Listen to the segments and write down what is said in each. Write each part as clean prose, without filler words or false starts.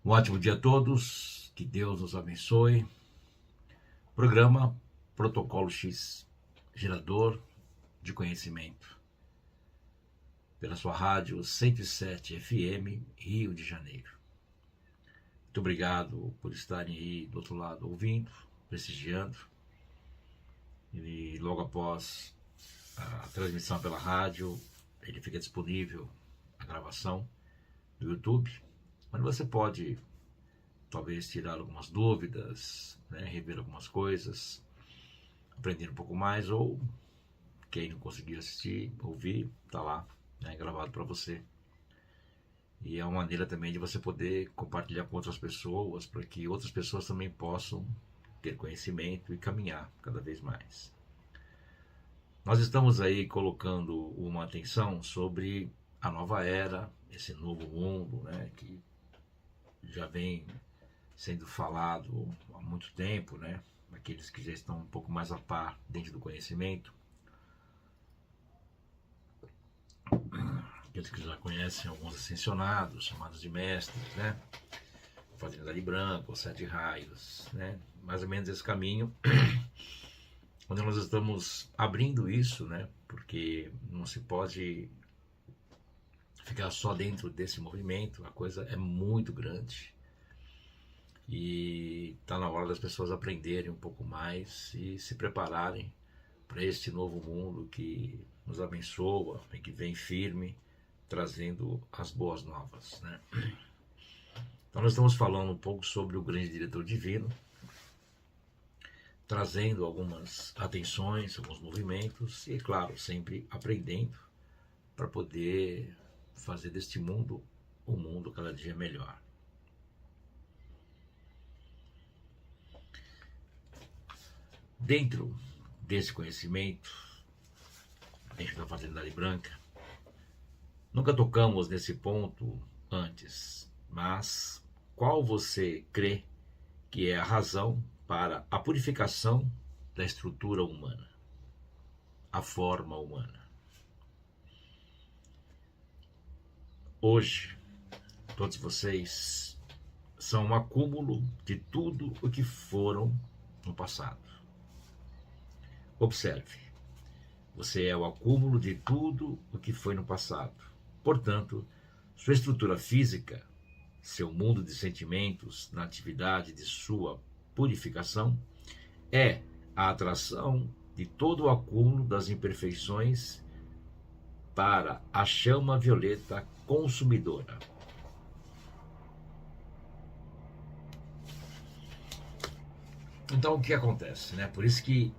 Um ótimo dia a todos, que Deus nos abençoe. Programa Protocolo X, gerador de conhecimento, pela sua rádio 107 FM, Rio de Janeiro. Muito obrigado por estarem aí do outro lado ouvindo, prestigiando. E logo após a transmissão pela rádio, ele fica disponível a gravação do YouTube, onde você pode talvez tirar algumas dúvidas, rever algumas coisas, aprender um pouco mais, ou quem não conseguir assistir, ouvir, está lá, gravado para você. E é uma maneira também de você poder compartilhar com outras pessoas, para que outras pessoas também possam ter conhecimento e caminhar cada vez mais. Nós estamos aí colocando uma atenção sobre a nova era, esse novo mundo, que já vem sendo falado há muito tempo, aqueles que já estão um pouco mais a par dentro do conhecimento, aqueles que já conhecem alguns ascensionados, chamados de mestres, Fazenda de Branco, os 7 raios, mais ou menos esse caminho, onde nós estamos abrindo isso, porque não se pode ficar só dentro desse movimento, a coisa é muito grande. E está na hora das pessoas aprenderem um pouco mais e se prepararem para este novo mundo que nos abençoa e que vem firme, trazendo as boas novas. Então nós estamos falando um pouco sobre o grande diretor divino, trazendo algumas atenções, alguns movimentos e, claro, sempre aprendendo para poder fazer deste mundo um mundo cada dia melhor. Dentro desse conhecimento, dentro da Fazenda Branca, nunca tocamos nesse ponto antes, mas qual você crê que é a razão para a purificação da estrutura humana, a forma humana? Hoje, todos vocês são um acúmulo de tudo o que foram no passado. Observe, você é o acúmulo de tudo o que foi no passado. Portanto, sua estrutura física, seu mundo de sentimentos na atividade de sua purificação, é a atração de todo o acúmulo das imperfeições para a chama violeta consumidora. Então, o que acontece? Por isso que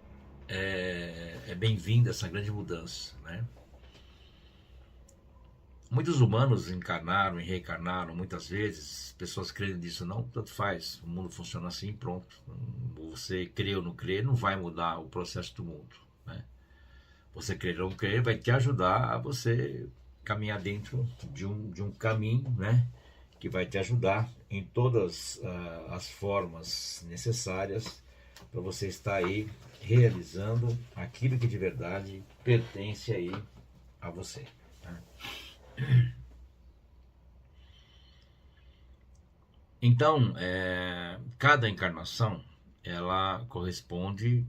é bem-vinda essa grande mudança. Muitos humanos encarnaram e reencarnaram muitas vezes, pessoas creem nisso, não, tanto faz, o mundo funciona assim, pronto. Você crê ou não crê, não vai mudar o processo do mundo. Você crer ou não crer vai te ajudar a você caminhar dentro de um caminho, que vai te ajudar em todas as formas necessárias para você estar aí realizando aquilo que de verdade pertence aí a você. Então, cada encarnação, ela corresponde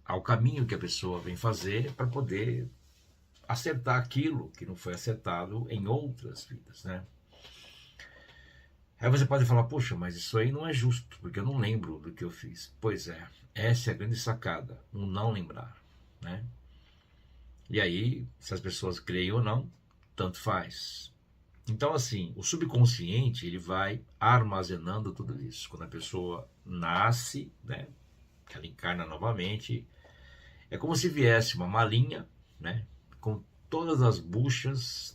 ao caminho que a pessoa vem fazer para poder acertar aquilo que não foi acertado em outras vidas, Aí você pode falar, poxa, mas isso aí não é justo, porque eu não lembro do que eu fiz. Pois é, essa é a grande sacada, um não lembrar, E aí, se as pessoas creem ou não, tanto faz. Então, assim, o subconsciente, ele vai armazenando tudo isso. Quando a pessoa nasce, ela encarna novamente, é como se viesse uma malinha, com todas as buchas,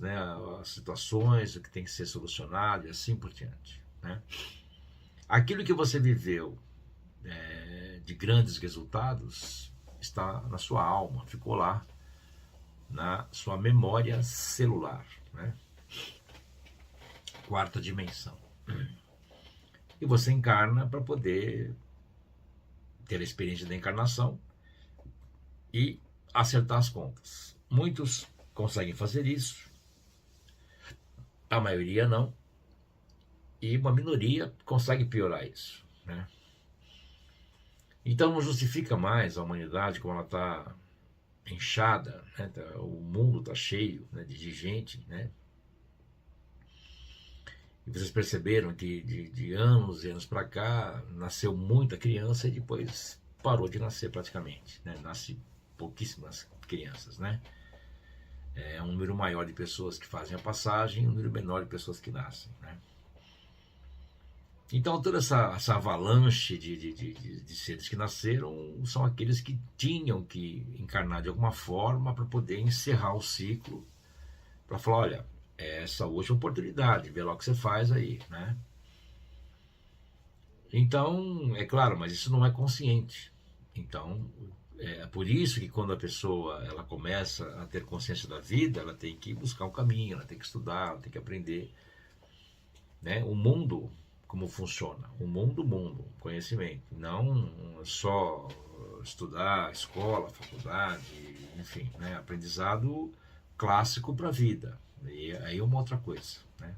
as situações, o que tem que ser solucionado e assim por diante. Aquilo que você viveu de grandes resultados está na sua alma, ficou lá na sua memória celular, quarta dimensão. E você encarna para poder ter a experiência da encarnação e acertar as contas. Muitos conseguem fazer isso, a maioria não. E uma minoria consegue piorar isso, né? Então não justifica mais a humanidade como ela está inchada, né? O mundo está cheio, né, de gente, né? E vocês perceberam que de anos e anos para cá nasceu muita criança e depois parou de nascer praticamente, né? Nasce pouquíssimas crianças, né? É um número maior de pessoas que fazem a passagem e um número menor de pessoas que nascem, né? Então toda essa avalanche de seres que nasceram são aqueles que tinham que encarnar de alguma forma para poder encerrar o ciclo, para falar, olha, essa hoje é a oportunidade, vê lá o que você faz aí, né? Então, é claro, mas isso não é consciente. Então, é por isso que quando a pessoa ela começa a ter consciência da vida, ela tem que buscar um caminho, ela tem que estudar, ela tem que aprender, né? O mundo, como funciona? O mundo, conhecimento, não só estudar, escola, faculdade, enfim, né? Aprendizado clássico para a vida. E aí é uma outra coisa, né?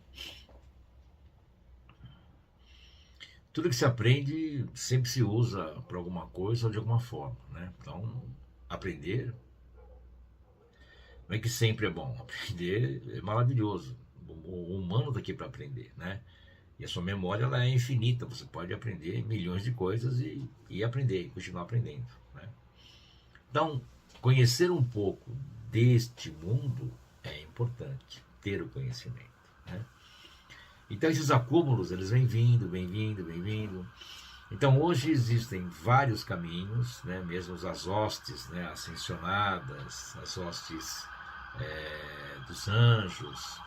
Tudo que se aprende sempre se usa para alguma coisa ou de alguma forma, né? Então, aprender não é que sempre é bom, aprender é maravilhoso. O humano está aqui para aprender, né? E a sua memória ela é infinita, você pode aprender milhões de coisas e aprender, e continuar aprendendo, né? Então, conhecer um pouco deste mundo é importante, ter o conhecimento, né? Então esses acúmulos, eles vêm vindo, vêm vindo, vêm vindo. Então hoje existem vários caminhos, né? Mesmo as hostes, né? Ascensionadas, as hostes dos anjos,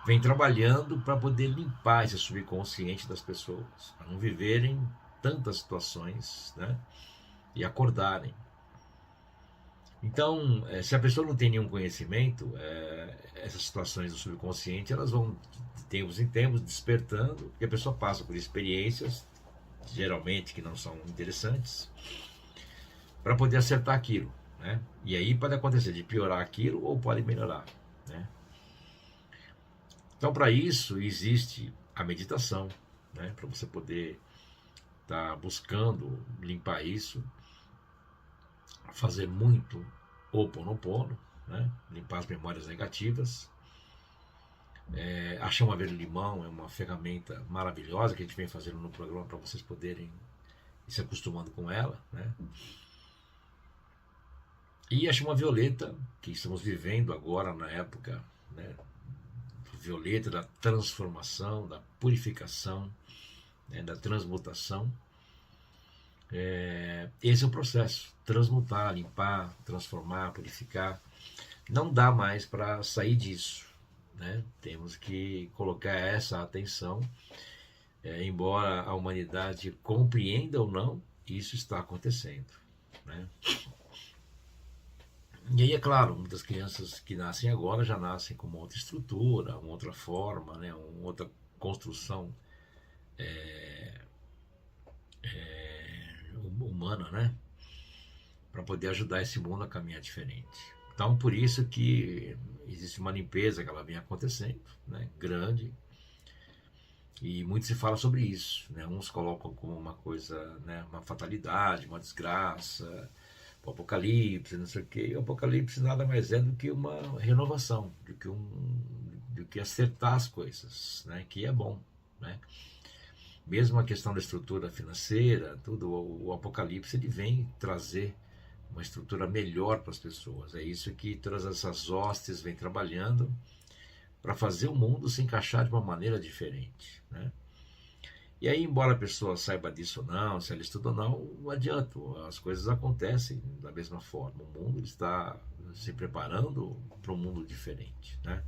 vem trabalhando para poder limpar esse subconsciente das pessoas, para não viverem tantas situações, né? E acordarem. Então, se a pessoa não tem nenhum conhecimento, essas situações do subconsciente, elas vão, de tempos em tempos, despertando, porque a pessoa passa por experiências, geralmente que não são interessantes, para poder acertar aquilo, né? E aí pode acontecer de piorar aquilo ou pode melhorar, né? Então, para isso, existe a meditação, né? Para você poder estar buscando limpar isso, fazer muito Ho'oponopono, né? Limpar as memórias negativas. A chama verde-limão é uma ferramenta maravilhosa que a gente vem fazendo no programa para vocês poderem ir se acostumando com ela, né? E a chama violeta, que estamos vivendo agora na época, né, violeta da transformação, da purificação, né, da transmutação. Esse é o processo: transmutar, limpar, transformar, purificar. Não dá mais para sair disso, né? Temos que colocar essa atenção, embora a humanidade compreenda ou não, isso está acontecendo, né? E aí, é claro, muitas crianças que nascem agora já nascem com uma outra estrutura, uma outra forma, né? Uma outra construção humana, né? Para poder ajudar esse mundo a caminhar diferente. Então, por isso que existe uma limpeza que ela vem acontecendo, né? Grande. E muito se fala sobre isso, né? Uns colocam como uma coisa, né? Uma fatalidade, uma desgraça, o apocalipse, não sei o quê. E o apocalipse nada mais é do que uma renovação, do que acertar as coisas, né? Que é bom, né? Mesmo a questão da estrutura financeira, tudo, o apocalipse ele vem trazer uma estrutura melhor para as pessoas. É isso que todas essas hostes vêm trabalhando para fazer o mundo se encaixar de uma maneira diferente, né? E aí, embora a pessoa saiba disso ou não, se ela estuda ou não, não adianta, as coisas acontecem da mesma forma. O mundo está se preparando para um mundo diferente, né?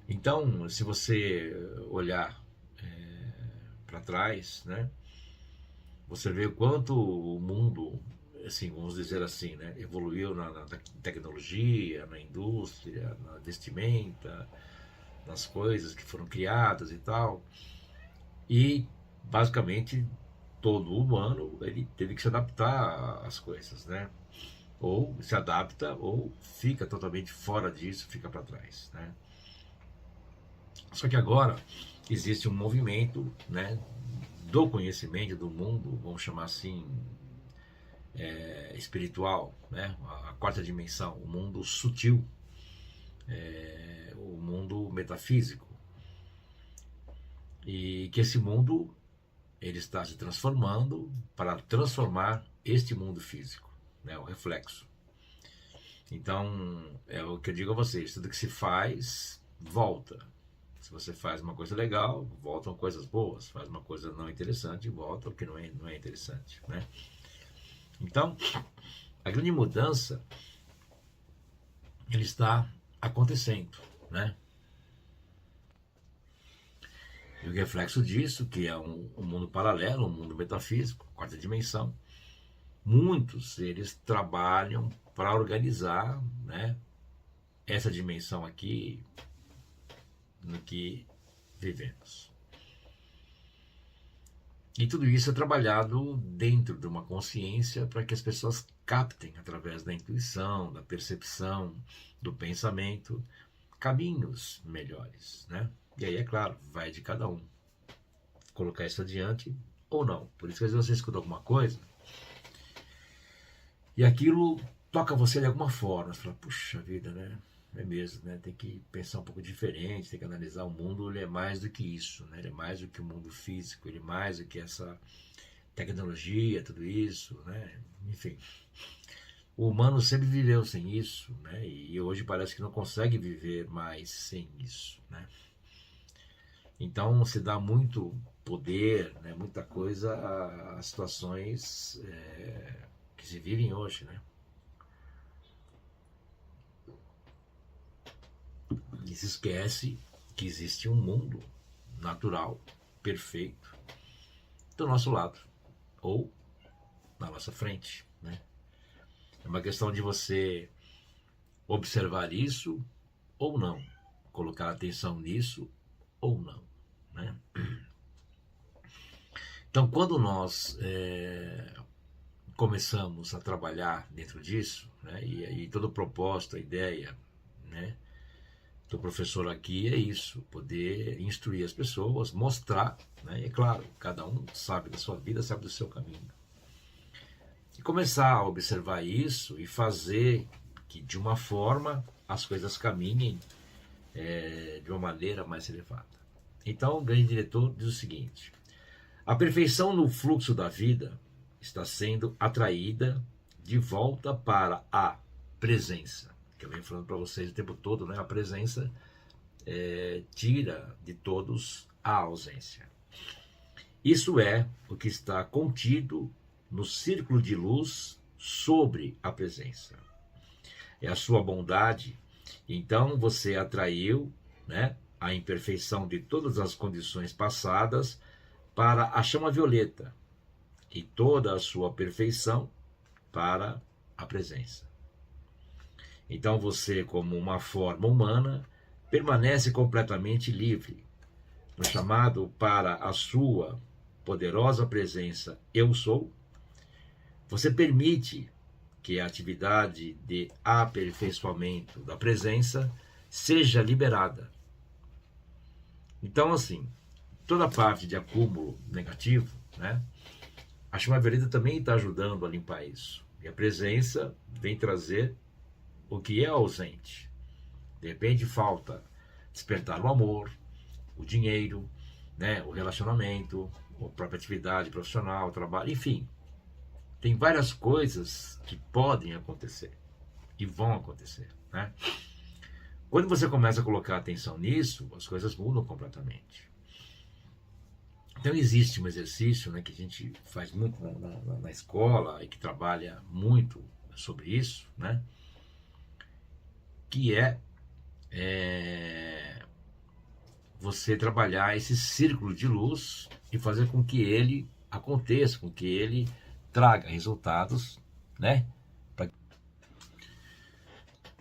Então, se você olhar para trás, né, você vê o quanto o mundo, assim, vamos dizer assim, né, evoluiu na tecnologia, na indústria, na vestimenta, nas coisas que foram criadas e tal. E basicamente todo humano ele teve que se adaptar às coisas, né? Ou se adapta ou fica totalmente fora disso, fica para trás, né? Só que agora existe um movimento, né, do conhecimento do mundo, vamos chamar assim, espiritual, né, a quarta dimensão, o mundo sutil, o mundo metafísico, e que esse mundo ele está se transformando para transformar este mundo físico, né, o reflexo. Então, é o que eu digo a vocês, tudo que se faz, volta. Se você faz uma coisa legal, voltam coisas boas. Faz uma coisa não interessante, volta o que não é interessante, né? Então, a grande mudança, ele está acontecendo, né? E o reflexo disso, que é um mundo paralelo, um mundo metafísico, quarta dimensão, muitos eles trabalham para organizar, né, essa dimensão aqui no que vivemos. E tudo isso é trabalhado dentro de uma consciência para que as pessoas captem, através da intuição, da percepção, do pensamento, caminhos melhores, né? E aí, é claro, vai de cada um colocar isso adiante ou não. Por isso que às vezes você escuta alguma coisa e aquilo toca você de alguma forma. Você fala, puxa vida, né? É mesmo, né? Tem que pensar um pouco diferente, tem que analisar o mundo. Ele é mais do que isso, né? Ele é mais do que o mundo físico, ele é mais do que essa tecnologia, tudo isso, né? Enfim, o humano sempre viveu sem isso, né? E hoje parece que não consegue viver mais sem isso, né? Então se dá muito poder, né? Muita coisa a situações que se vivem hoje, né? E se esquece que existe um mundo natural, perfeito, do nosso lado, ou na nossa frente, né? É uma questão de você observar isso ou não, colocar atenção nisso ou não, né? Então, quando nós começamos a trabalhar dentro disso, né, e toda a proposta, a ideia, né, do professor aqui é isso, poder instruir as pessoas, mostrar, né, e é claro, cada um sabe da sua vida, sabe do seu caminho. E começar a observar isso e fazer que de uma forma as coisas caminhem de uma maneira mais elevada. Então, o grande diretor diz o seguinte: a perfeição no fluxo da vida está sendo atraída de volta para a presença, que eu venho falando para vocês o tempo todo, né? A presença tira de todos a ausência. Isso é o que está contido no círculo de luz sobre a presença. É a sua bondade. Então você atraiu, né, a imperfeição de todas as condições passadas para a chama violeta e toda a sua perfeição para a presença. Então você, como uma forma humana, permanece completamente livre, no chamado para a sua poderosa presença Eu Sou. Você permite que a atividade de aperfeiçoamento da presença seja liberada. Então, assim, toda a parte de acúmulo negativo, né, a chama violeta também está ajudando a limpar isso. E a presença vem trazer o que é ausente. De repente falta despertar o amor, o dinheiro, né, o relacionamento, a própria atividade profissional, o trabalho, enfim. Tem várias coisas que podem acontecer e vão acontecer, né? Quando você começa a colocar atenção nisso, as coisas mudam completamente. Então existe um exercício, né, que a gente faz muito na escola e que trabalha muito sobre isso, né, que é você trabalhar esse círculo de luz e fazer com que ele aconteça, com que ele traga resultados, né?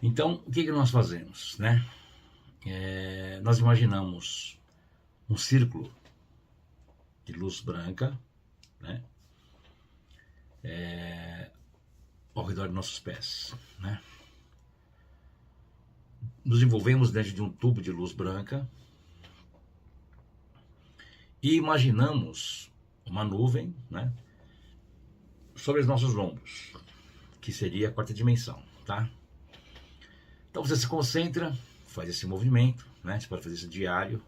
Então, o que nós fazemos, né? Nós imaginamos um círculo de luz branca, né, ao redor de nossos pés, né? Nos envolvemos dentro de um tubo de luz branca e imaginamos uma nuvem, né, sobre os nossos ombros, que seria a quarta dimensão, tá? Então você se concentra, faz esse movimento, né? Você pode fazer isso diário,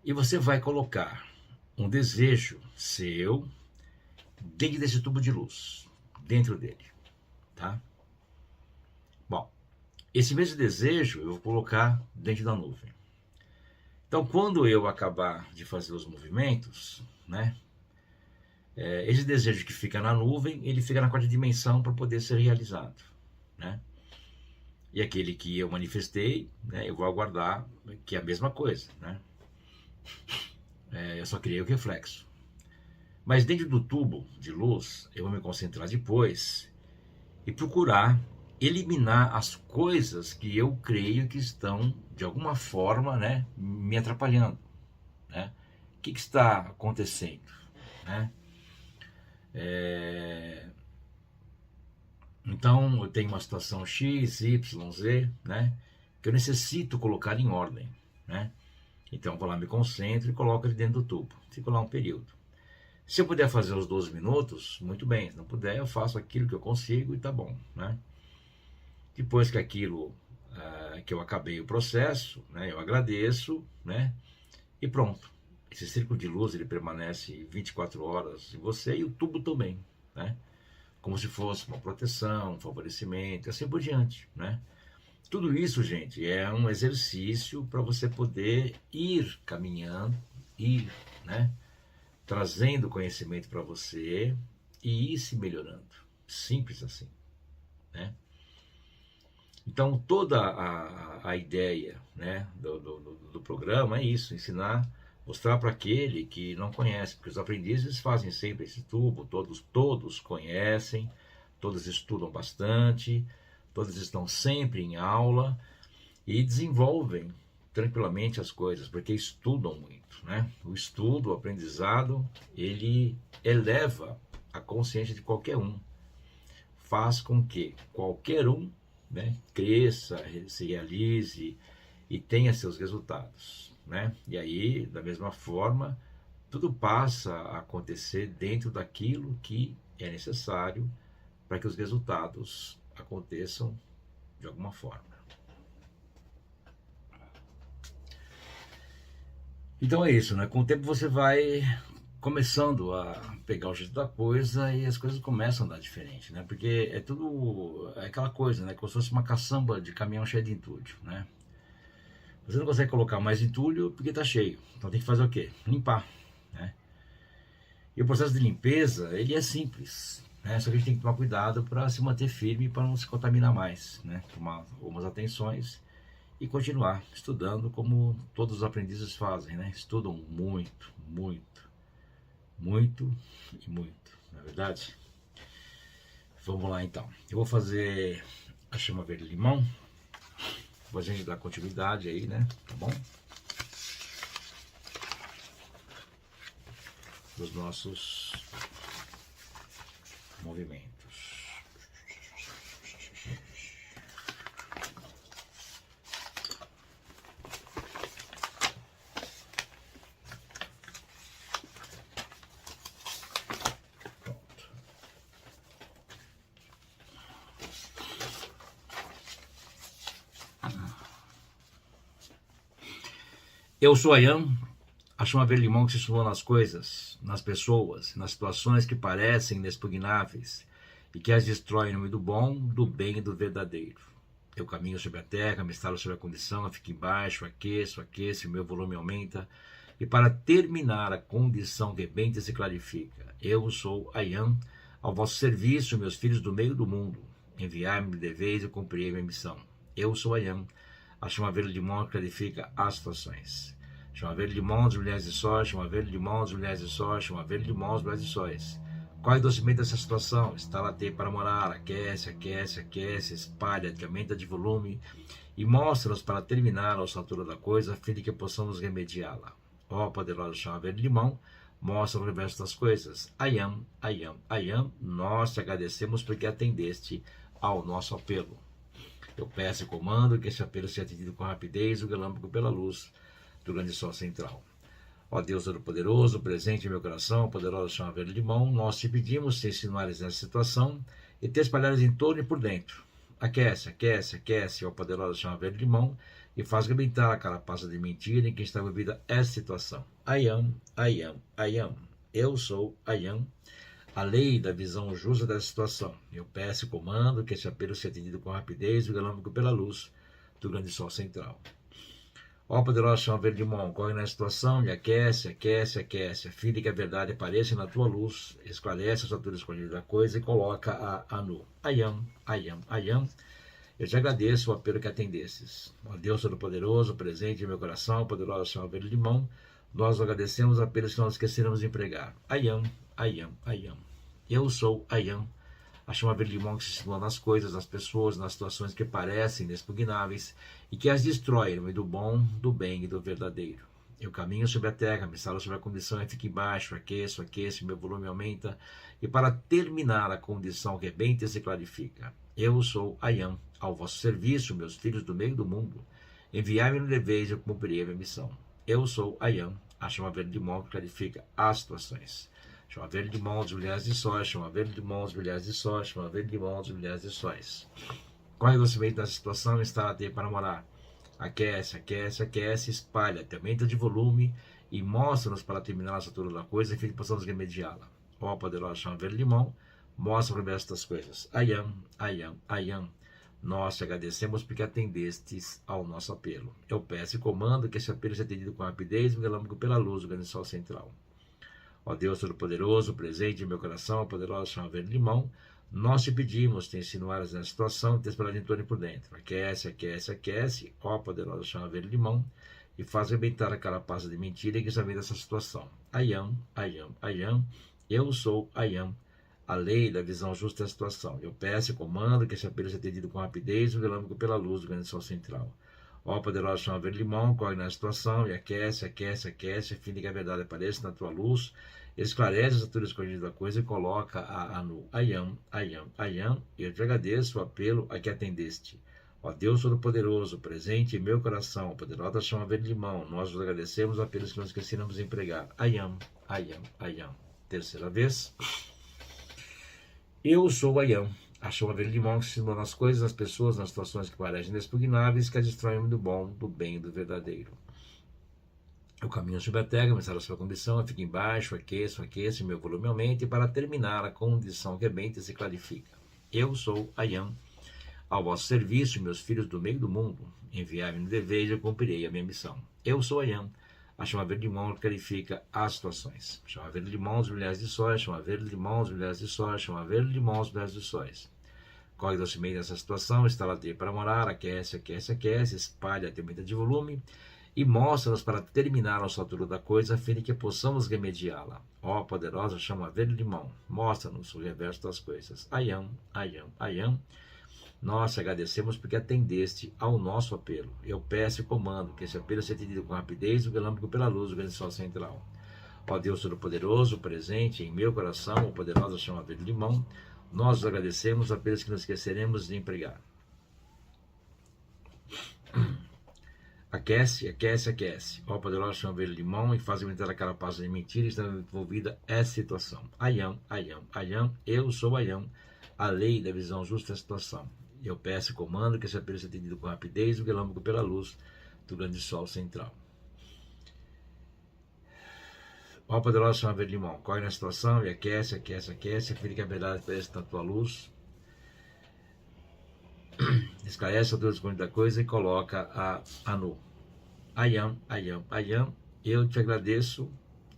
e você vai colocar um desejo seu dentro desse tubo de luz, dentro dele, tá? Bom, esse mesmo desejo eu vou colocar dentro da nuvem. Então, quando eu acabar de fazer os movimentos, né? Esse desejo que fica na nuvem, ele fica na quarta dimensão para poder ser realizado, né? E aquele que eu manifestei, né, eu vou aguardar que é a mesma coisa, né? Eu só criei o reflexo. Mas dentro do tubo de luz, eu vou me concentrar depois e procurar eliminar as coisas que eu creio que estão, de alguma forma, né, me atrapalhando, né? O que está acontecendo, né? Então, eu tenho uma situação X, Y, Z, né, que eu necessito colocar em ordem, né? Então, eu vou lá, me concentro e coloco ele dentro do tubo. Fico lá um período. Se eu puder fazer os 12 minutos, muito bem. Se não puder, eu faço aquilo que eu consigo e tá bom, né? Depois que aquilo, que eu acabei o processo, né, eu agradeço, né? E pronto. Esse círculo de luz, ele permanece 24 horas em você e o tubo também, né? Como se fosse uma proteção, um favorecimento, e assim por diante, né? Tudo isso, gente, é um exercício para você poder ir caminhando, né, trazendo conhecimento para você e ir se melhorando. Simples assim, né? Então, toda a ideia, né, do programa é isso, ensinar, mostrar para aquele que não conhece, porque os aprendizes fazem sempre esse tubo, todos conhecem, todos estudam bastante, todos estão sempre em aula e desenvolvem tranquilamente as coisas, porque estudam muito, né? O estudo, o aprendizado, ele eleva a consciência de qualquer um, faz com que qualquer um, né, cresça, se realize e tenha seus resultados, né? E aí, da mesma forma, tudo passa a acontecer dentro daquilo que é necessário para que os resultados aconteçam de alguma forma. Então é isso, né? Com o tempo você vai começando a pegar o jeito da coisa e as coisas começam a dar diferente, né? Porque é aquela coisa, né? Como se fosse uma caçamba de caminhão cheio de entulho, né? Você não consegue colocar mais entulho porque está cheio. Então tem que fazer o quê? Limpar, né? E o processo de limpeza, ele é simples, né? Só que a gente tem que tomar cuidado para se manter firme, para não se contaminar mais, né? Tomar algumas atenções e continuar estudando como todos os aprendizes fazem, né? Estudam muito, muito, muito e muito, não é verdade? Vamos lá então. Eu vou fazer a chama verde limão. Vou a gente dar continuidade aí, né? Tá bom? Dos nossos movimentos. Eu sou Ayan, a chama verde limão que se sumou nas coisas, nas pessoas, nas situações que parecem inexpugnáveis e que as destrói em nome do bom, do bem e do verdadeiro. Eu caminho sobre a terra, me instalo sobre a condição, eu fico embaixo, aqueço, o meu volume aumenta e para terminar a condição rebenta e se clarifica. Eu sou Ayan, ao vosso serviço, meus filhos do meio do mundo. Enviai-me de vez e cumprirei minha missão. Eu sou Ayan, a chama verde limão que clarifica as situações. Chama verde limão das mulheres de sóis, chama verde limão das mulheres de sóis, chama verde limão das mulheres de sóis. Qual é o docimento dessa situação? Instala-te para morar, aquece, aquece, aquece, espalha, aumenta de volume e mostra-nos para terminar a nossa altura da coisa, a fim de que possamos remediá-la. Ó poderosa chama verde limão, mostra o universo das coisas. Ayan, Ayan, Ayan, nós te agradecemos porque atendeste ao nosso apelo. Eu peço e comando que esse apelo seja atendido com rapidez, o relâmpago pela luz do grande sol central. Ó Deus Todo-Poderoso, presente em meu coração, poderosa chama verde limão, nós te pedimos te insinuares nessa situação e te espalhares em torno e por dentro. Aquece, aquece, aquece, ó poderosa chama verde limão, e faz rebentar a carapaça de mentira em que está envolvida essa situação. I am, I am, I am. Eu sou I am. A lei da visão justa dessa situação. Eu peço e comando que esse apelo seja atendido com rapidez e galâmico pela luz do grande sol central. Ó poderosa chama verde limão, corre na situação e aquece, aquece, aquece. Filha que a verdade apareça na tua luz, esclarece as alturas escondidas da coisa e coloca a nu. I am, I am, I am. Eu te agradeço o apelo que atendesses. Ó Deus Todo-Poderoso, presente em meu coração, poderosa chama verde limão, nós agradecemos apelos que nós esqueceremos de empregar. I am, I am, I am. Eu sou I am. A chama verde limão que se situa nas coisas, nas pessoas, nas situações que parecem inexpugnáveis e que as destrói no meio do bom, do bem e do verdadeiro. Eu caminho sobre a terra, me instalo sobre a condição e fico embaixo, aqueço, aqueço, meu volume aumenta, e para terminar a condição rebenta e se clarifica. Eu sou I am, ao vosso serviço, meus filhos do meio do mundo. Enviai-me no deveis e eu cumprirei a minha missão. Eu sou I am, a chama verde limão que clarifica as situações. Chama verde limão dos milhares de sóis, chama verde limão dos milhares de sóis, chama verde limão dos milhares de sóis. Corre docemente nessa situação e está a ter para morar. Aquece, aquece, aquece, espalha, te aumenta de volume e mostra-nos para terminar a altura da coisa, a fim de que possamos remediá-la. Ó poderosa chama verde limão, mostra para mim estas coisas. I am, I am, I am. Nós te agradecemos porque atendestes ao nosso apelo. Eu peço e comando que esse apelo seja atendido com rapidez e galâmico pela luz do grande sol central. Ó Deus Todo-Poderoso, presente em meu coração, poderosa chama verde limão, nós te pedimos, te insinuares nessa situação, te espalhar em torno e por dentro. Aquece, aquece, aquece, ó poderosa chama verde limão, e faz rebentar a carapaça de mentira que está vendo essa situação. I am, I am, I am, eu sou I am, a lei da visão justa da situação. Eu peço e comando que esse apelo seja atendido com rapidez e galâmico pela luz do grande sol central. Ó poderosa chama verde limão, corre na situação e aquece, aquece, aquece, a fim de que a verdade apareça na tua luz, esclarece as alturas escondidas da coisa e coloca a nu. I am, I am, I am. Eu te agradeço o apelo a que atendeste. Ó Deus Todo-Poderoso, presente em meu coração, poderosa chama verde limão, nós vos agradecemos apelos que nós esquecemos de empregar. I am, I am, I am. Terceira vez. Eu sou I am. A chama verde limão que se situa nas coisas, nas pessoas, nas situações que parecem inexpugnáveis, que a destroem do bom, do bem e do verdadeiro. Eu caminho sobre a terra, me instalo sobre a condição, eu fico embaixo, aqueço, aqueço, meu volume aumenta, e para terminar a condição rebenta e se clarifica. Eu sou I am, ao vosso serviço, meus filhos do meio do mundo. Enviai-me no dever e eu cumprirei a minha missão. Eu sou I am, a chama verde limão que clarifica as situações. Chama verde limão dos milhares de sóis, chama verde limão dos milhares de sóis, chama verde limão dos milhares de sóis. Corre docemente nessa situação, instala a para morar, aquece, aquece, aquece, espalha, aumenta de volume, e mostra-nos para terminar a nossa altura da coisa, a fim de que possamos remediá-la. Ó poderosa chama verde limão, mostra-nos o reverso das coisas. I am, I am, I am. Nós te agradecemos porque atendeste ao nosso apelo. Eu peço e comando que esse apelo seja atendido com rapidez e galâmico pela luz do grande sol central. Ó Deus Todo-Poderoso, presente em meu coração, o poderoso chama verde limão, nós agradecemos apelos que nos esqueceremos de empregar. Aquece, aquece, aquece. Ó poderosa chama verde limão e faz aumentar a carapaça de mentira e está envolvida essa situação. I am, I am, I am, eu sou I am, a lei da visão justa da situação. Eu peço e comando que esse apelo seja atendido com rapidez e galâmico pela luz do grande sol central. Ó poderosa chama verde limão, corre na situação e aquece, aquece, aquece, a fim de que a verdade apareça na tua luz, esclarece a altura escondida da coisa e coloca a nu. I am, I am, I am. Eu te agradeço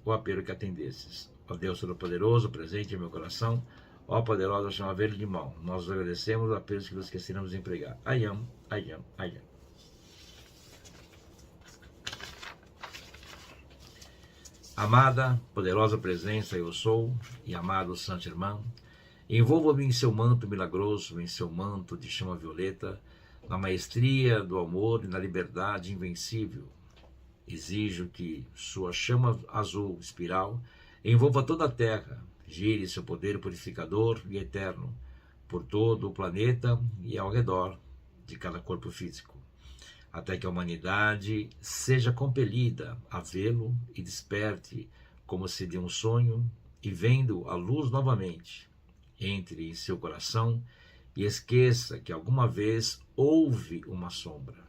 o apelo que atendesses. Ó Deus Todo-Poderoso, presente em meu coração, ó poderosa chama verde limão, nós os agradecemos o apelo que nos esqueceremos de empregar. I am, I am, I am. Amada, poderosa presença, eu sou, e amado Santo Irmão, envolva-me em seu manto milagroso, em seu manto de chama violeta, na maestria do amor e na liberdade invencível. Exijo que sua chama azul espiral envolva toda a terra, gire seu poder purificador e eterno por todo o planeta e ao redor de cada corpo físico. até que a humanidade seja compelida a vê-lo e desperte como se de um sonho e vendo a luz novamente, entre em seu coração e esqueça que alguma vez houve uma sombra.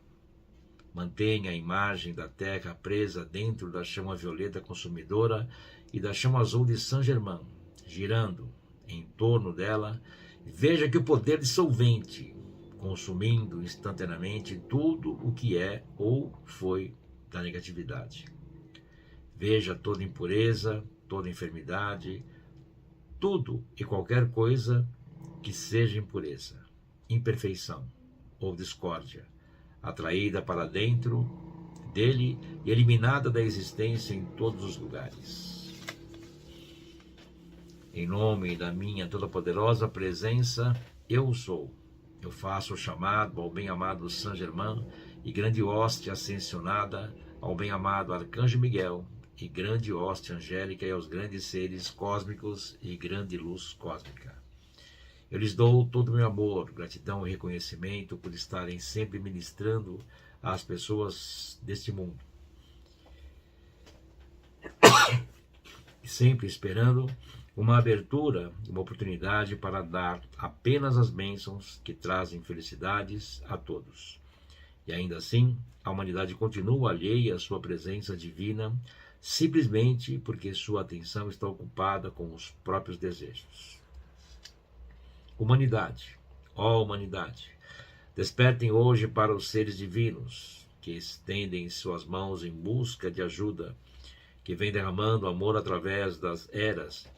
Mantenha a imagem da terra presa dentro da chama violeta consumidora e da chama azul de Saint-Germain, girando em torno dela. Veja que o poder dissolvente, consumindo instantaneamente tudo o que é ou foi da negatividade. Veja toda impureza, toda enfermidade, tudo e qualquer coisa que seja impureza, imperfeição ou discórdia, atraída para dentro dele e eliminada da existência em todos os lugares. Em nome da minha toda-poderosa presença, eu sou. Eu faço o chamado ao bem-amado Saint-Germain e grande hóstia ascensionada ao bem-amado Arcanjo Miguel e grande hóstia angélica e aos grandes seres cósmicos e grande luz cósmica. Eu lhes dou todo o meu amor, gratidão e reconhecimento por estarem sempre ministrando às pessoas deste mundo. Sempre esperando uma abertura, uma oportunidade para dar apenas as bênçãos que trazem felicidades a todos. E ainda assim, a humanidade continua alheia à sua presença divina, simplesmente porque sua atenção está ocupada com os próprios desejos. Humanidade, ó humanidade, despertem hoje para os seres divinos, que estendem suas mãos em busca de ajuda, que vem derramando amor através das eras,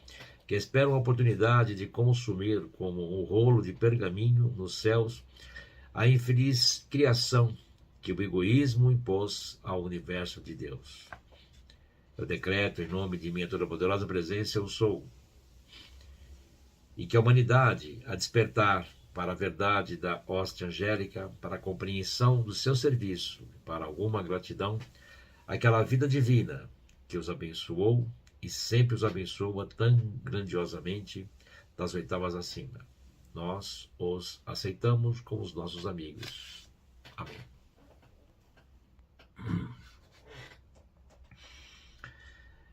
que esperam a oportunidade de consumir como um rolo de pergaminho nos céus a infeliz criação que o egoísmo impôs ao universo de Deus. Eu decreto em nome de minha toda-poderosa presença, eu sou, e que a humanidade, a despertar para a verdade da hóstia angélica, para a compreensão do seu serviço, para alguma gratidão, aquela vida divina que os abençoou e sempre os abençoa tão grandiosamente das oitavas acima. Nós os aceitamos como os nossos amigos. Amém.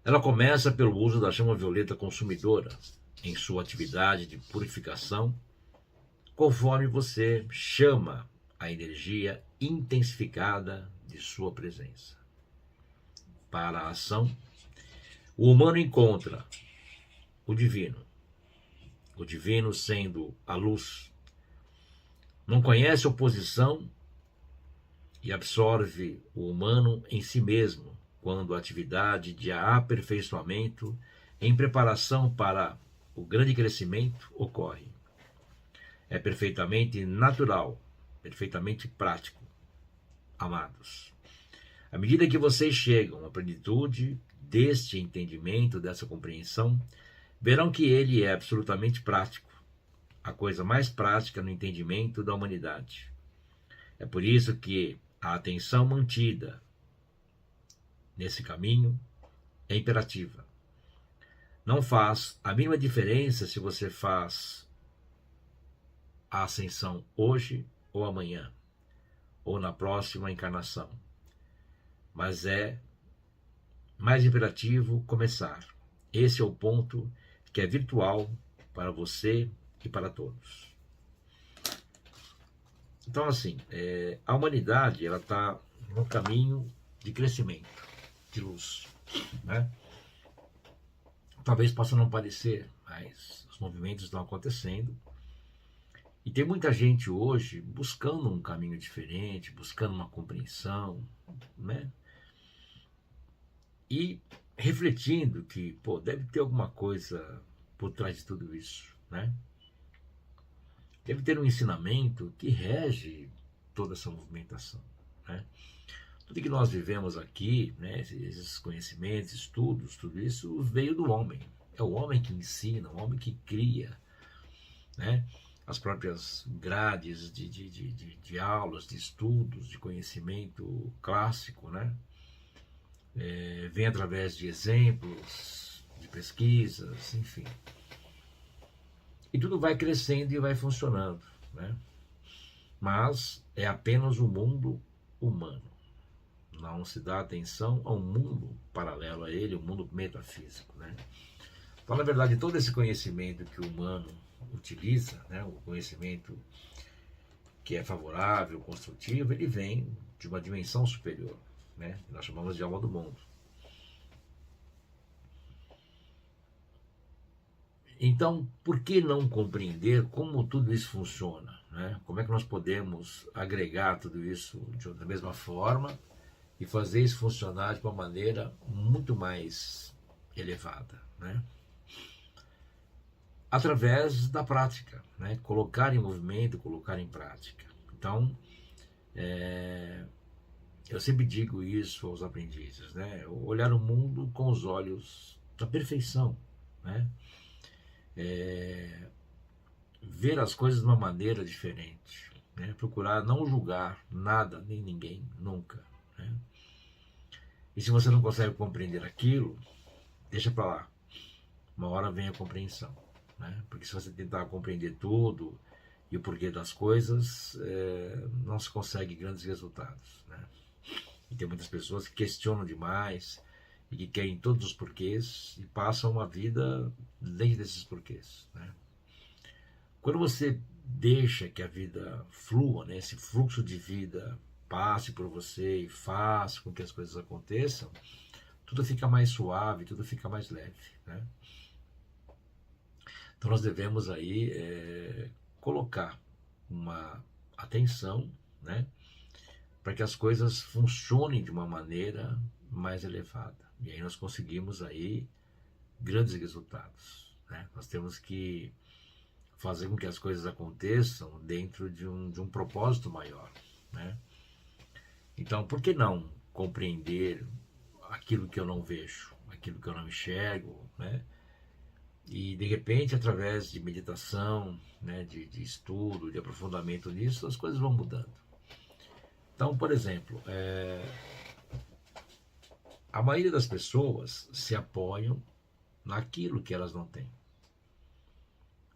Ela começa pelo uso da chama violeta consumidora em sua atividade de purificação, conforme você chama a energia intensificada de sua presença. Para a ação, o humano encontra o divino sendo a luz. Não conhece oposição e absorve o humano em si mesmo, quando a atividade de aperfeiçoamento em preparação para o grande crescimento ocorre. É perfeitamente natural, perfeitamente prático, amados. À medida que vocês chegam à plenitude deste entendimento, dessa compreensão, verão que ele é absolutamente prático, a coisa mais prática no entendimento da humanidade. É por isso que a atenção mantida nesse caminho é imperativa. Não faz a mínima diferença se você faz a ascensão hoje ou amanhã, ou na próxima encarnação. Mas é mais imperativo começar. Esse é o ponto que é virtual para você e para todos. Então, assim, a humanidade ela está no caminho de crescimento, de luz, né? Talvez possa não parecer, mas os movimentos estão acontecendo. E tem muita gente hoje buscando um caminho diferente, buscando uma compreensão, né? E refletindo que, deve ter alguma coisa por trás de tudo isso, né? Deve ter um ensinamento que rege toda essa movimentação, né? Tudo que nós vivemos aqui, né, esses conhecimentos, estudos, tudo isso veio do homem. É o homem que ensina, o homem que cria, né, as próprias grades de aulas, de estudos, de conhecimento clássico, né? Vem através de exemplos, de pesquisas, enfim. E tudo vai crescendo e vai funcionando, né? Mas é apenas o mundo humano. Não se dá atenção a um mundo paralelo a ele, um mundo metafísico, né? Então, na verdade, todo esse conhecimento que o humano utiliza, né, o conhecimento que é favorável, construtivo, ele vem de uma dimensão superior, né? Nós chamamos de alma do mundo. Então, por que não compreender como tudo isso funciona, né? Como é que nós podemos agregar tudo isso da mesma forma e fazer isso funcionar de uma maneira muito mais elevada, né? Através da prática, né? Colocar em movimento, colocar em prática. Então, eu sempre digo isso aos aprendizes, né? Olhar o mundo com os olhos da perfeição, né? Ver as coisas de uma maneira diferente, né? Procurar não julgar nada nem ninguém nunca, né? E se você não consegue compreender aquilo, deixa para lá. Uma hora vem a compreensão, né? Porque se você tentar compreender tudo e o porquê das coisas, não se consegue grandes resultados, né? E tem muitas pessoas que questionam demais e que querem todos os porquês e passam uma vida dentro desses porquês, né? Quando você deixa que a vida flua, né, esse fluxo de vida passe por você e faça com que as coisas aconteçam, tudo fica mais suave, tudo fica mais leve, né? Então nós devemos aí colocar uma atenção, né, para que as coisas funcionem de uma maneira mais elevada. E aí nós conseguimos aí grandes resultados, né? Nós temos que fazer com que as coisas aconteçam dentro de um propósito maior, né? Então, por que não compreender aquilo que eu não vejo, aquilo que eu não enxergo, né? E, de repente, através de meditação, né, de estudo, de aprofundamento nisso, as coisas vão mudando. Então, por exemplo, a maioria das pessoas se apoiam naquilo que elas não têm.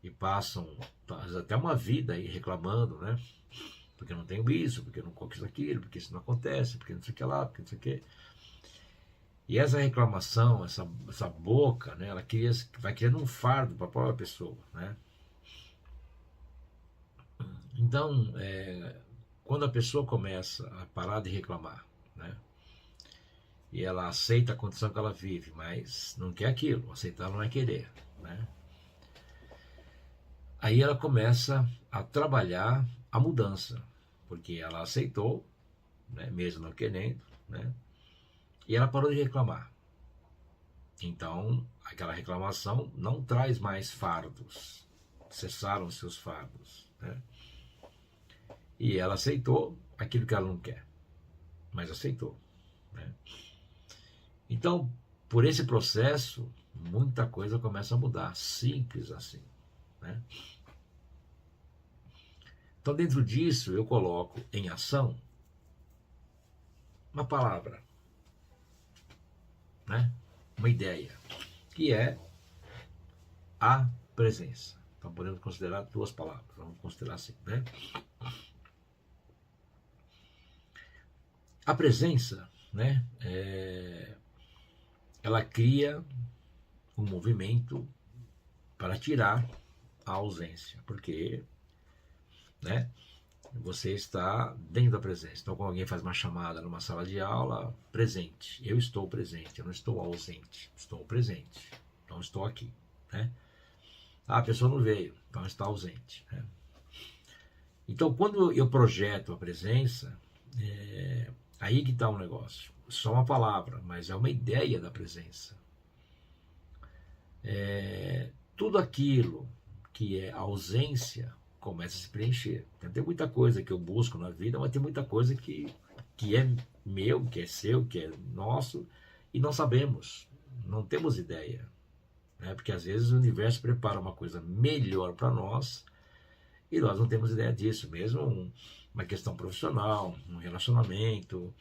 E passam até uma vida aí reclamando, né? Porque eu não tenho isso, porque eu não conquisto aquilo, porque isso não acontece, porque não sei o que lá, porque não sei o que. E essa reclamação, essa boca, né? Ela vai criando um fardo para a própria pessoa, né? Então, quando a pessoa começa a parar de reclamar, né? E ela aceita a condição que ela vive, mas não quer aquilo, aceitar não é querer, né? Aí ela começa a trabalhar a mudança, porque ela aceitou, né, mesmo não querendo, né, e ela parou de reclamar. Então, aquela reclamação não traz mais fardos, cessaram seus fardos, né? E ela aceitou aquilo que ela não quer, mas aceitou, né? Então, por esse processo, muita coisa começa a mudar, simples assim, né? Então, dentro disso, eu coloco em ação uma palavra, né? Uma ideia, que é a presença. Então, podemos considerar duas palavras, vamos considerar assim, né? A presença, né? Ela cria um movimento para tirar a ausência, porque, né, você está dentro da presença. Então, quando alguém faz uma chamada numa sala de aula, presente. Eu estou presente, eu não estou ausente, estou presente. Então, estou aqui, né? Ah, a pessoa não veio, então está ausente, né? Então, quando eu projeto a presença, aí que está o negócio. Só uma palavra, mas é uma ideia da presença. Tudo aquilo que é ausência começa a se preencher. Então, tem muita coisa que eu busco na vida, mas tem muita coisa que é meu, que é seu, que é nosso, e não sabemos, não temos ideia, né? Porque às vezes o universo prepara uma coisa melhor para nós e nós não temos ideia disso, mesmo uma questão profissional, um relacionamento.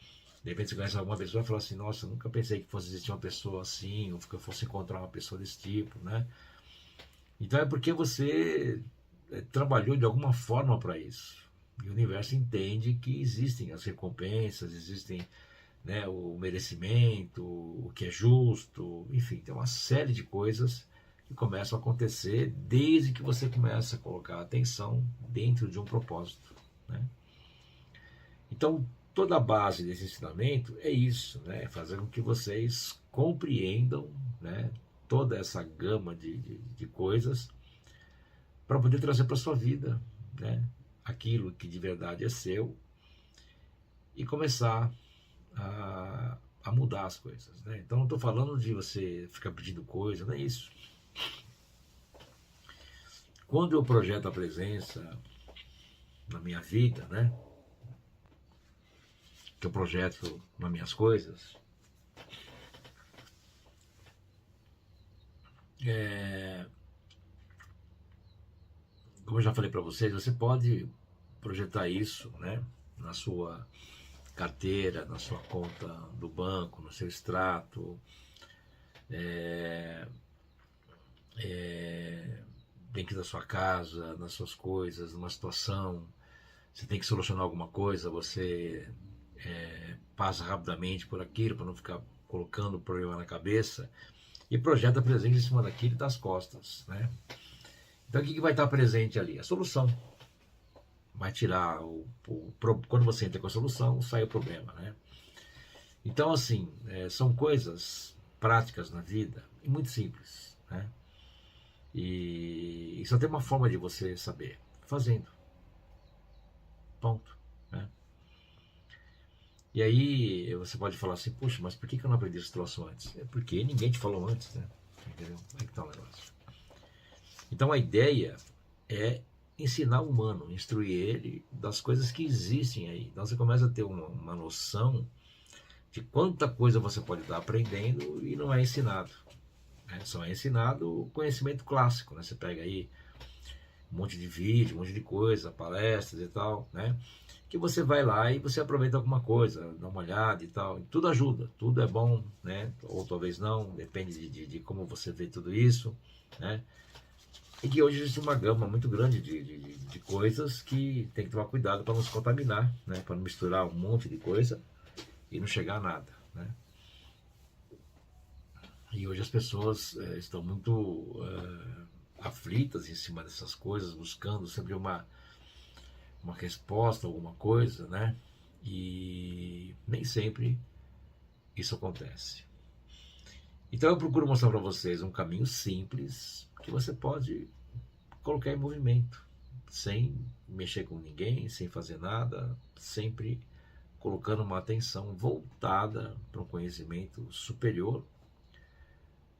De repente você conhece alguma pessoa e fala assim, nossa, eu nunca pensei que fosse existir uma pessoa assim, ou que eu fosse encontrar uma pessoa desse tipo, né? Então é porque você trabalhou de alguma forma para isso, E o universo entende que existem as recompensas, existem, né, o merecimento, o que é justo, enfim, tem uma série de coisas que começam a acontecer desde que você começa a colocar a atenção dentro de um propósito, né? Então, toda a base desse ensinamento é isso, né? Fazer com que vocês compreendam, né, toda essa gama de coisas para poder trazer para a sua vida, né, aquilo que de verdade é seu e começar a mudar as coisas, né? Então, não estou falando de você ficar pedindo coisa, não é isso. Quando eu projeto a presença na minha vida, né, que eu projeto nas minhas coisas, como eu já falei para vocês, você pode projetar isso, né, na sua carteira, na sua conta do banco, no seu extrato, dentro da sua casa, nas suas coisas, numa situação, você tem que solucionar alguma coisa, você passa rapidamente por aquilo para não ficar colocando o problema na cabeça e projeta a presença em cima daquilo e das costas, né? Então o que vai estar presente ali? A solução. Vai tirar quando você entra com a solução, sai o problema, né? Então, assim, são coisas práticas na vida e muito simples, né? E só tem uma forma de você saber: fazendo. Ponto, né? E aí você pode falar assim: puxa, mas por que eu não aprendi esse troço antes? É porque ninguém te falou antes, né? Entendeu? Como é que tá o negócio? Então a ideia é ensinar o humano, instruir ele das coisas que existem aí. Então você começa a ter uma noção de quanta coisa você pode estar aprendendo e não é ensinado, né? Só é ensinado o conhecimento clássico, né? Você pega aí um monte de vídeo, um monte de coisa, palestras e tal, né? Que você vai lá e você aproveita alguma coisa, dá uma olhada e tal. Tudo ajuda, tudo é bom, né? Ou talvez não, depende de como você vê tudo isso, né? E que hoje existe uma gama muito grande de coisas que tem que tomar cuidado para não se contaminar, né? Para não misturar um monte de coisa e não chegar a nada, né? E hoje as pessoas estão muito aflitas em cima dessas coisas, buscando sempre uma resposta, alguma coisa, né? E nem sempre isso acontece. Então eu procuro mostrar para vocês um caminho simples que você pode colocar em movimento, sem mexer com ninguém, sem fazer nada, sempre colocando uma atenção voltada para um conhecimento superior,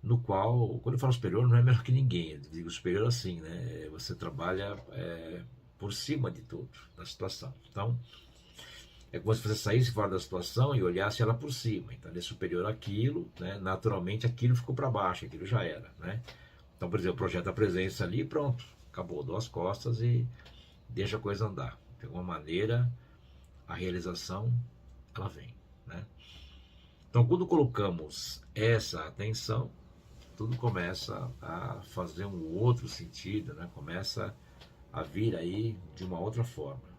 no qual, quando eu falo superior, não é melhor que ninguém, eu digo superior assim, né? Você trabalha por cima de tudo, da situação. Então, é como se você saísse fora da situação e olhasse ela por cima. Então, ele é superior àquilo, né? Naturalmente, aquilo ficou para baixo, aquilo já era, né? Então, por exemplo, projeta a presença ali e pronto, acabou, dou as costas e deixa a coisa andar. De alguma maneira, a realização, ela vem, né? Então, quando colocamos essa atenção, tudo começa a fazer um outro sentido, né? Começa a vir aí de uma outra forma.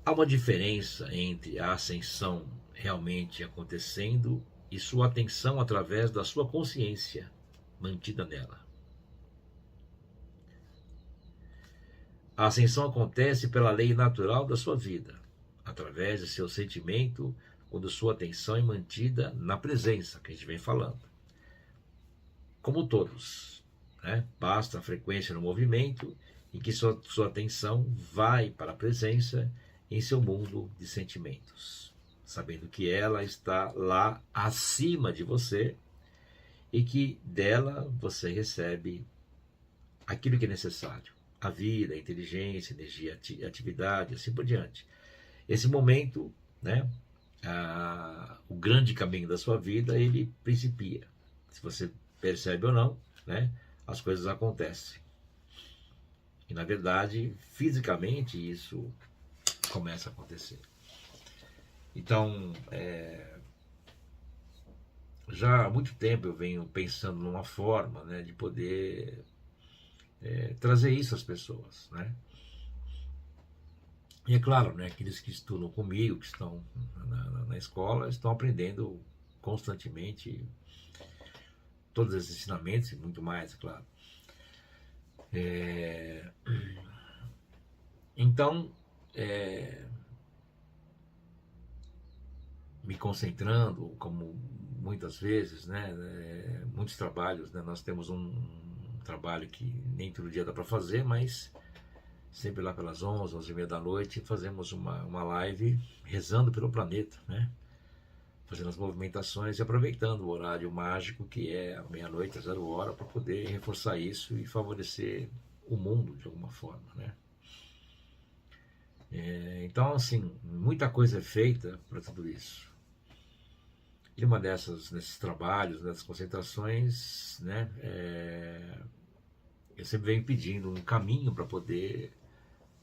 Há uma diferença entre a ascensão realmente acontecendo e sua atenção através da sua consciência mantida nela. A ascensão acontece pela lei natural da sua vida, através de seu sentimento, quando sua atenção é mantida na presença, que a gente vem falando. Como todos, né? Basta a frequência no movimento em que sua atenção vai para a presença em seu mundo de sentimentos, sabendo que ela está lá acima de você e que dela você recebe aquilo que é necessário, a vida, a inteligência, a energia, a atividade, assim por diante. Esse momento, né, o grande caminho da sua vida, ele principia. Se você percebe ou não, né, as coisas acontecem. E na verdade, fisicamente, isso começa a acontecer. Então, já há muito tempo eu venho pensando numa forma, né, de poder trazer isso às pessoas, né? E é claro, né, aqueles que estudam comigo, que estão na escola, estão aprendendo constantemente todos esses ensinamentos e muito mais, é claro. É, então, é, me concentrando, como muitas vezes, né, muitos trabalhos, né, nós temos um trabalho que nem todo dia dá para fazer, mas sempre lá pelas 11, 11h30 da noite, fazemos uma live rezando pelo planeta, né? Fazendo as movimentações e aproveitando o horário mágico que é a meia-noite, a 0h, para poder reforçar isso e favorecer o mundo de alguma forma, né? Então, assim, muita coisa é feita para tudo isso. E uma desses trabalhos, dessas concentrações, né, eu sempre venho pedindo um caminho para poder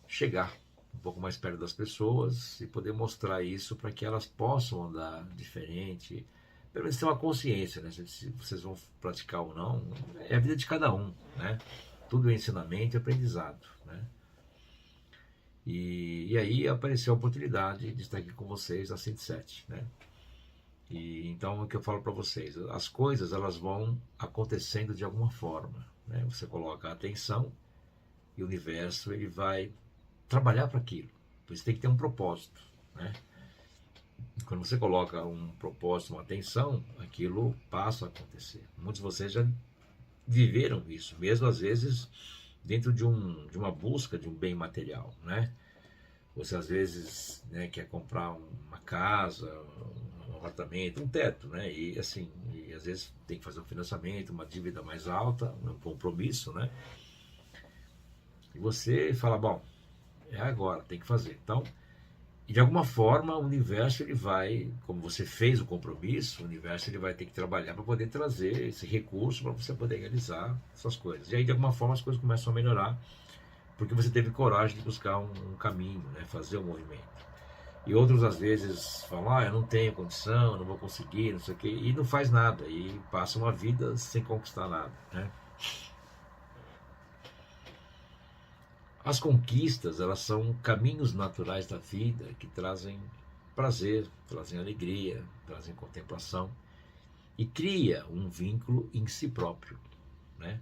chegar um pouco mais perto das pessoas e poder mostrar isso para que elas possam andar diferente, pelo menos ter uma consciência, né? Se vocês vão praticar ou não, é a vida de cada um, né? Tudo é ensinamento e aprendizado, né? E aí apareceu a oportunidade de estar aqui com vocês às 107, né? E então o que eu falo para vocês, as coisas elas vão acontecendo de alguma forma, né? Você coloca a atenção e o universo ele vai trabalhar para aquilo. Por isso tem que ter um propósito, né? Quando você coloca um propósito, uma atenção, aquilo passa a acontecer. Muitos de vocês já viveram isso, mesmo às vezes dentro de uma busca de um bem material, né? Você às vezes, né, quer comprar uma casa, um apartamento, um teto, né? E assim, e às vezes tem que fazer um financiamento, uma dívida mais alta, um compromisso, né? E você fala, bom, é agora, tem que fazer. Então, e de alguma forma, o universo ele vai, como você fez o compromisso, o universo ele vai ter que trabalhar para poder trazer esse recurso para você poder realizar essas coisas. E aí, de alguma forma, as coisas começam a melhorar, porque você teve coragem de buscar um caminho, né, fazer um movimento. E outros, às vezes, falam, eu não tenho condição, não vou conseguir, não sei o quê, e não faz nada, e passa uma vida sem conquistar nada, né? As conquistas, elas são caminhos naturais da vida que trazem prazer, trazem alegria, trazem contemplação e cria um vínculo em si próprio, né?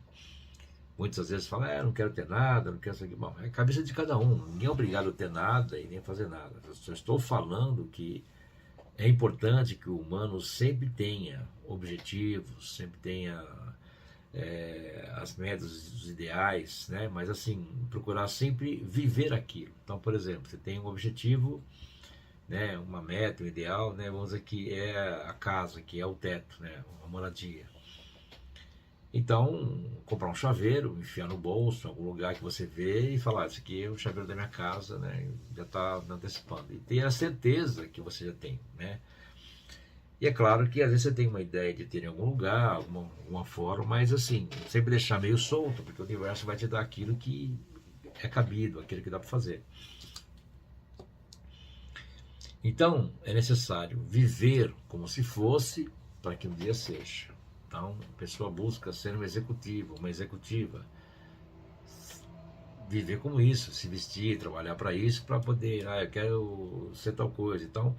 Muitas vezes falam, eu não quero ter nada, não quero isso aqui. Bom, é a cabeça de cada um, ninguém é obrigado a ter nada e nem a fazer nada. Eu só estou falando que é importante que o humano sempre tenha objetivos, sempre tenha as metas, os ideais, né? Mas assim, procurar sempre viver aquilo. Então, por exemplo, você tem um objetivo, né? Uma meta, um ideal, né? Vamos dizer que é a casa, que é o teto, né? Uma moradia. Então, comprar um chaveiro, enfiar no bolso, em algum lugar que você vê e falar, isso aqui é o chaveiro da minha casa, né? Já está antecipando. E ter a certeza que você já tem, né? E é claro que às vezes você tem uma ideia de ter em algum lugar, alguma forma, mas assim, sempre deixar meio solto, porque o universo vai te dar aquilo que é cabido, aquilo que dá para fazer. Então, é necessário viver como se fosse para que um dia seja. Então, a pessoa busca ser um executivo, uma executiva, viver como isso, se vestir, trabalhar para isso, para poder, eu quero ser tal coisa. Então,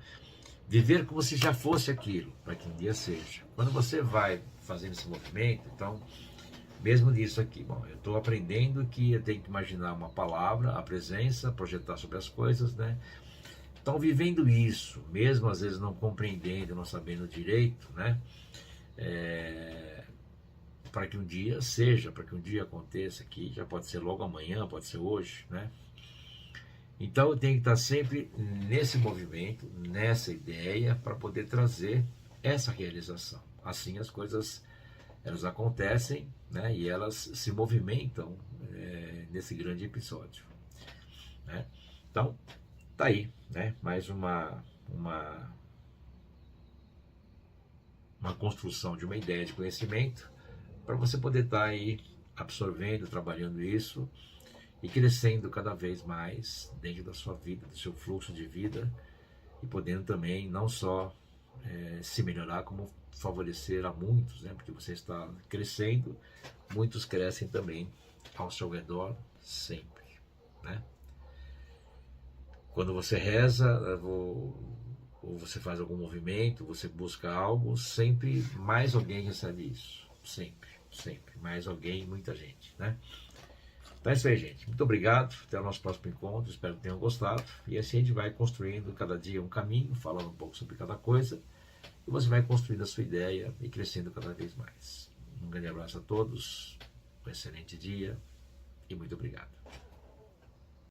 viver como se já fosse aquilo, para que um dia seja. Quando você vai fazendo esse movimento, então, mesmo nisso aqui, bom, eu estou aprendendo que eu tenho que imaginar uma palavra, a presença, projetar sobre as coisas, né? Então, vivendo isso, mesmo às vezes não compreendendo, não sabendo direito, né? Para que um dia seja, para que um dia aconteça aqui, já pode ser logo amanhã, pode ser hoje, né? Então eu tenho que estar sempre nesse movimento, nessa ideia, para poder trazer essa realização. Assim as coisas elas acontecem, né? E elas se movimentam nesse grande episódio, né? Então tá aí, né? Mais uma construção de uma ideia de conhecimento para você poder estar aí absorvendo, trabalhando isso e crescendo cada vez mais dentro da sua vida, do seu fluxo de vida e podendo também não só se melhorar, como favorecer a muitos, né? Porque você está crescendo, muitos crescem também ao seu redor sempre, né? Quando você reza, ou você faz algum movimento, você busca algo, sempre mais alguém recebe isso. Sempre, sempre. Mais alguém, muita gente, né? Então é isso aí, gente. Muito obrigado. Até o nosso próximo encontro. Espero que tenham gostado. E assim a gente vai construindo cada dia um caminho, falando um pouco sobre cada coisa. E você vai construindo a sua ideia e crescendo cada vez mais. Um grande abraço a todos. Um excelente dia e muito obrigado.